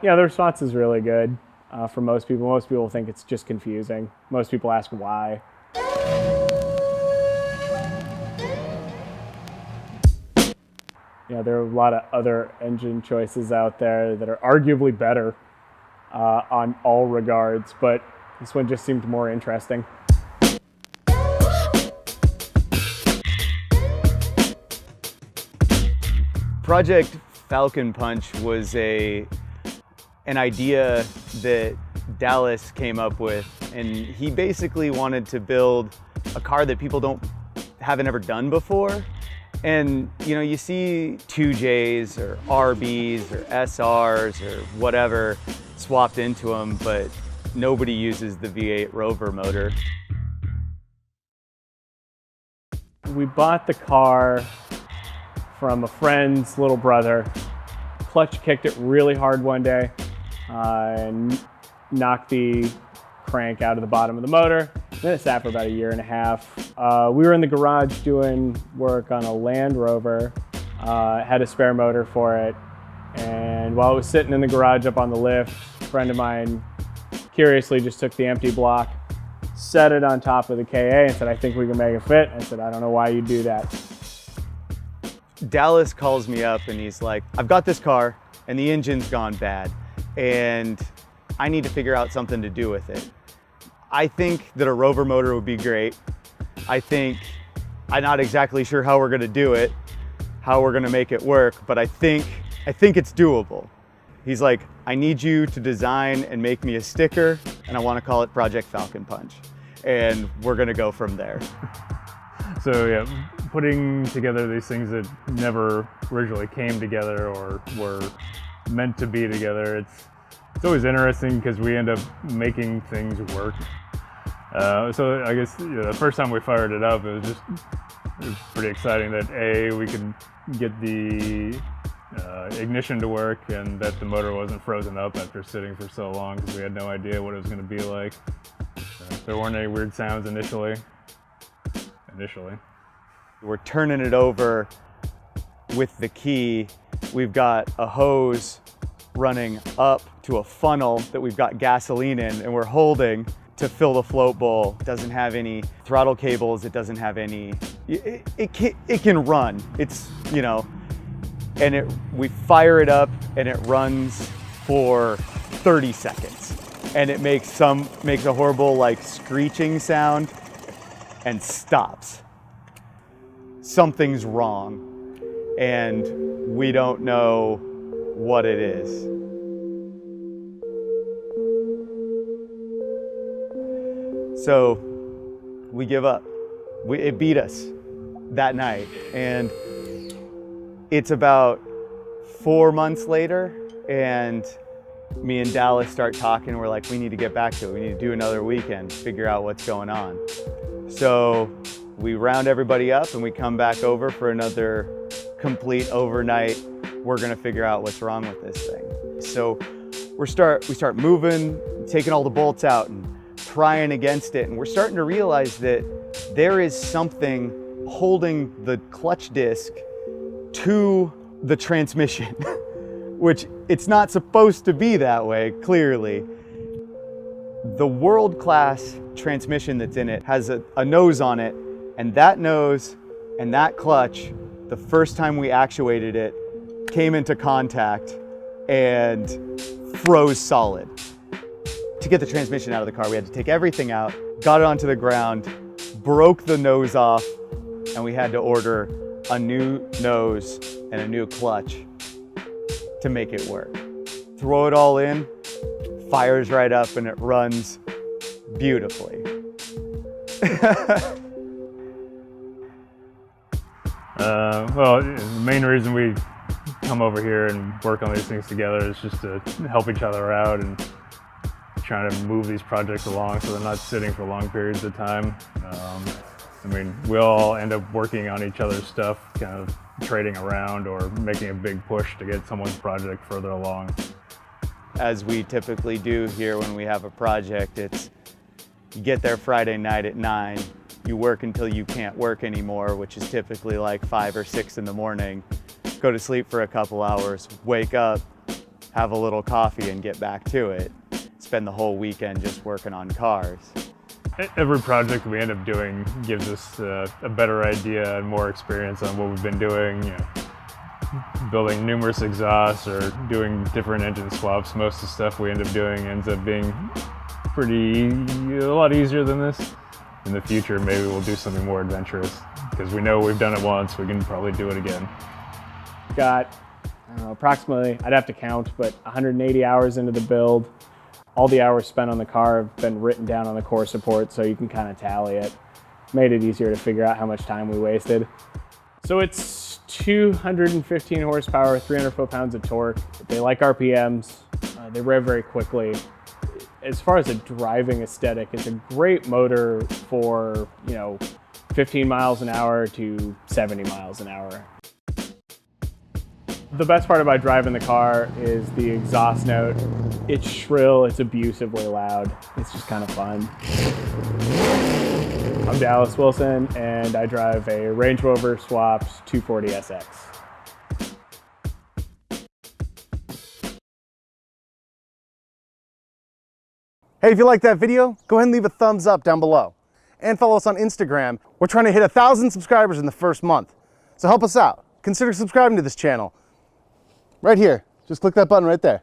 Yeah, the response is really good for most people. Most people think it's just confusing. Most people ask why. There are a lot of other engine choices out there that are arguably better on all regards, but this one just seemed more interesting. Project Falcon Punch was an idea that Dallas came up with, and he basically wanted to build a car that people haven't ever done before. And you see 2Js or RBs or SRs or whatever swapped into them, but nobody uses the V8 Rover motor. We bought the car from a friend's little brother. Clutch kicked it really hard one day and knocked the crank out of the bottom of the motor. Then it sat for about 1.5 years. We were in the garage doing work on a Land Rover, had a spare motor for it, and while it was sitting in the garage up on the lift, a friend of mine curiously just took the empty block, set it on top of the KA and said, "I think we can make it fit." I said, "I don't know why you do that." Dallas calls me up and he's like, "I've got this car and the engine's gone bad and I need to figure out something to do with it. I think that a Rover motor would be great. I'm not exactly sure how we're gonna do it, how we're gonna make it work, but I think it's doable." He's like, "I need you to design and make me a sticker, and I wanna call it Project Falcon Punch. And we're gonna go from there." So yeah, putting together these things that never originally came together or were meant to be together, it's always interesting because we end up making things work. So I guess the first time we fired it up, it was pretty exciting that we could get the ignition to work and that the motor wasn't frozen up after sitting for so long, because we had no idea what it was going to be like. There weren't any weird sounds initially. We're turning it over with the key. We've got a hose running up to a funnel that we've got gasoline in, and we're holding to fill the float bowl. It doesn't have any throttle cables. It doesn't have any, it can run. It's, and we fire it up and it runs for 30 seconds. And it makes a horrible screeching sound and stops. Something's wrong and we don't know what it is. So we give up. It beat us that night. And it's about 4 months later, and me and Dallas start talking. We're like, we need to get back to it. We need to do another weekend, figure out what's going on. So we round everybody up and we come back over for another complete overnight. We're gonna figure out what's wrong with this thing. So we start moving, taking all the bolts out and prying against it. And we're starting to realize that there is something holding the clutch disc to the transmission, which it's not supposed to be that way, clearly. The world-class transmission that's in it has a nose on it, and that nose and that clutch, the first time we actuated it, came into contact and froze solid. To get the transmission out of the car, we had to take everything out, got it onto the ground, broke the nose off, and we had to order a new nose and a new clutch to make it work. Throw it all in, fires right up, and it runs beautifully. Well, the main reason we come over here and work on these things together is just to help each other out and trying to move these projects along so they're not sitting for long periods of time. We all end up working on each other's stuff, kind of trading around or making a big push to get someone's project further along. As we typically do here when we have a project, it's you get there Friday night at 9, you work until you can't work anymore, which is typically like 5 or 6 in the morning, go to sleep for a couple hours, wake up, have a little coffee and get back to it. Spend the whole weekend just working on cars. Every project we end up doing gives us a better idea and more experience on what we've been doing. You know, building numerous exhausts or doing different engine swaps. Most of the stuff we end up doing ends up being a lot easier than this. In the future, maybe we'll do something more adventurous because we know we've done it once, we can probably do it again. Got approximately, I'd have to count, but 180 hours into the build. All the hours spent on the car have been written down on the course report, so you can kind of tally it. Made it easier to figure out how much time we wasted. So it's 215 horsepower, 300 foot-pounds of torque. They like RPMs. They rev very quickly. As far as a driving aesthetic, it's a great motor for, 15 miles an hour to 70 miles an hour. The best part about driving the car is the exhaust note. It's shrill, it's abusively loud. It's just kind of fun. I'm Dallas Wilson, and I drive a Range Rover Swaps 240 SX. Hey, if you liked that video, go ahead and leave a thumbs up down below. And follow us on Instagram. We're trying to hit 1,000 subscribers in the first month. So help us out. Consider subscribing to this channel. Right here. Just click that button right there.